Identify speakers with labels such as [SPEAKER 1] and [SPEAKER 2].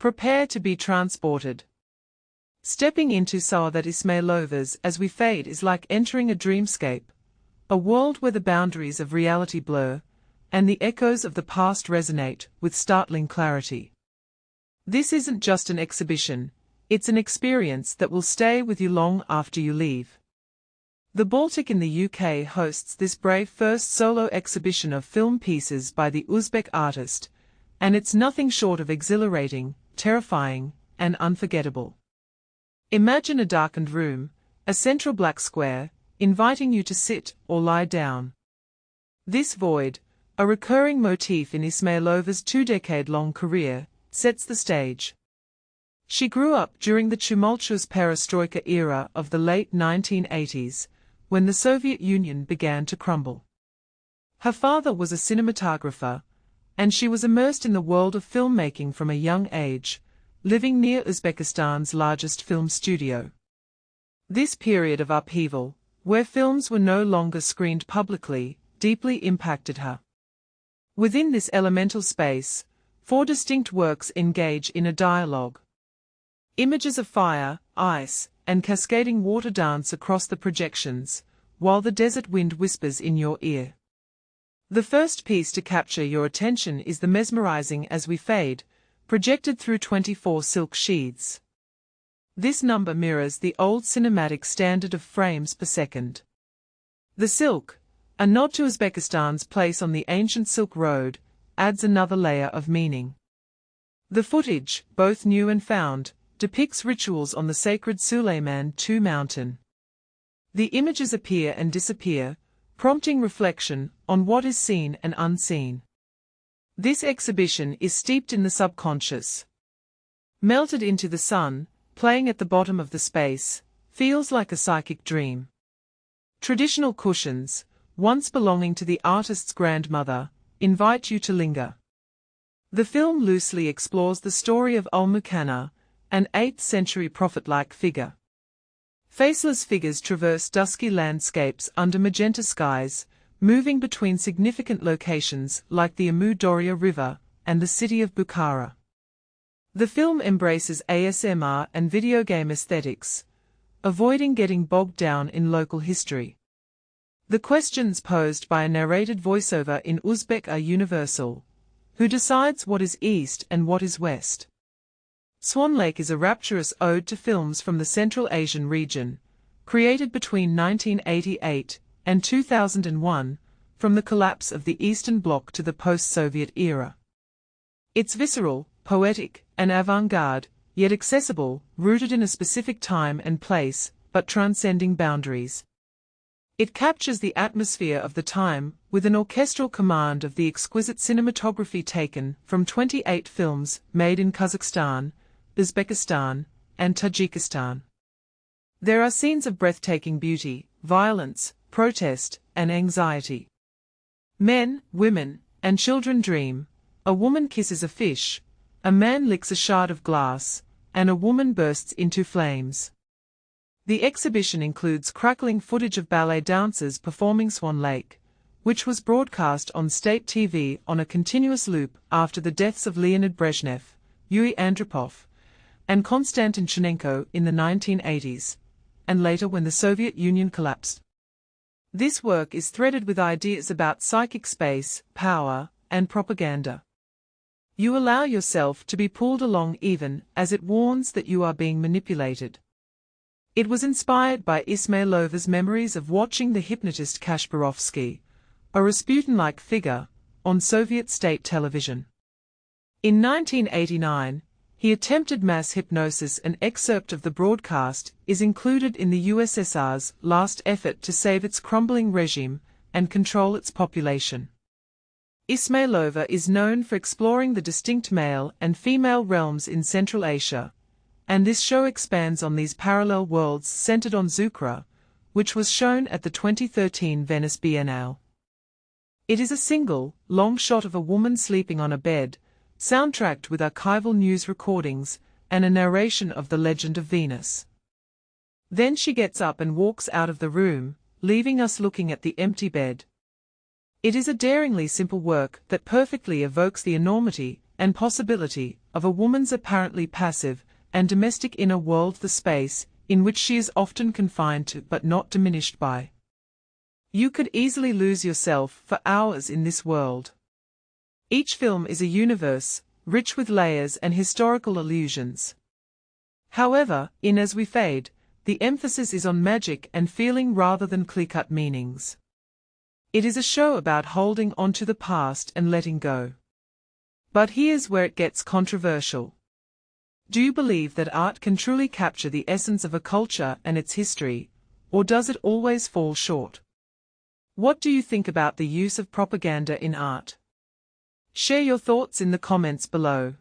[SPEAKER 1] Prepare to be transported. Stepping into Saodat Ismailova's As We Fade is like entering a dreamscape, a world where the boundaries of reality blur, and the echoes of the past resonate with startling clarity. This isn't just an exhibition, it's an experience that will stay with you long after you leave. The Baltic in the UK hosts this brave first solo exhibition of film pieces by the Uzbek artist, and it's nothing short of exhilarating, terrifying, and unforgettable. Imagine a darkened room, a central black square, inviting you to sit or lie down. This void, a recurring motif in Ismailova's two-decade-long career, sets the stage. She grew up during the tumultuous Perestroika era of the late 1980s, when the Soviet Union began to crumble. Her father was a cinematographer, and she was immersed in the world of filmmaking from a young age, living near Uzbekistan's largest film studio. This period of upheaval, where films were no longer screened publicly, deeply impacted her. Within this elemental space, 4 distinct works engage in a dialogue. Images of fire, ice, and cascading water dance across the projections, while the desert wind whispers in your ear. The first piece to capture your attention is the mesmerizing As We Fade, projected through 24 silk sheaths. This number mirrors the old cinematic standard of frames per second. The silk, a nod to Uzbekistan's place on the ancient Silk Road, adds another layer of meaning. The footage, both new and found, depicts rituals on the sacred Sublime mountain. The images appear and disappear, prompting reflection on what is seen and unseen. This exhibition is steeped in the subconscious. Melted into the sun, playing at the bottom of the space, feels like a psychic dream. Traditional cushions, once belonging to the artist's grandmother, invite you to linger. The film loosely explores the story of Al-Mukanna, an 8th-century prophet-like figure. Faceless figures traverse dusky landscapes under magenta skies, moving between significant locations like the Amu Darya River and the city of Bukhara. The film embraces ASMR and video game aesthetics, avoiding getting bogged down in local history. The questions posed by a narrated voiceover in Uzbek are universal. Who decides what is East and what is West? Swan Lake is a rapturous ode to films from the Central Asian region, created between 1988 and 2001, from the collapse of the Eastern Bloc to the post-Soviet era. It's visceral, poetic, and avant-garde, yet accessible, rooted in a specific time and place, but transcending boundaries. It captures the atmosphere of the time, with an orchestral command of the exquisite cinematography taken from 28 films made in Kazakhstan, Uzbekistan, and Tajikistan. There are scenes of breathtaking beauty, violence, protest, and anxiety. Men, women, and children dream, a woman kisses a fish, a man licks a shard of glass, and a woman bursts into flames. The exhibition includes crackling footage of ballet dancers performing Swan Lake, which was broadcast on state TV on a continuous loop after the deaths of Leonid Brezhnev, Yuri Andropov, and Konstantin Chernenko in the 1980s, and later when the Soviet Union collapsed. This work is threaded with ideas about psychic space, power, and propaganda. You allow yourself to be pulled along even as it warns that you are being manipulated. It was inspired by Ismailova's memories of watching the hypnotist Kasparovsky, a Rasputin-like figure, on Soviet state television. In 1989, he attempted mass hypnosis. An excerpt of the broadcast is included in the USSR's last effort to save its crumbling regime and control its population. Ismailova is known for exploring the distinct male and female realms in Central Asia, and this show expands on these parallel worlds centered on Zukra, which was shown at the 2013 Venice Biennale. It is a single, long shot of a woman sleeping on a bed, soundtracked with archival news recordings and a narration of the legend of Venus. Then she gets up and walks out of the room, leaving us looking at the empty bed. It is a daringly simple work that perfectly evokes the enormity and possibility of a woman's apparently passive and domestic inner world, the space in which she is often confined to but not diminished by. You could easily lose yourself for hours in this world. Each film is a universe, rich with layers and historical allusions. However, in As We Fade, the emphasis is on magic and feeling rather than clear-cut meanings. It is a show about holding on to the past and letting go. But here's where it gets controversial. Do you believe that art can truly capture the essence of a culture and its history, or does it always fall short? What do you think about the use of propaganda in art? Share your thoughts in the comments below.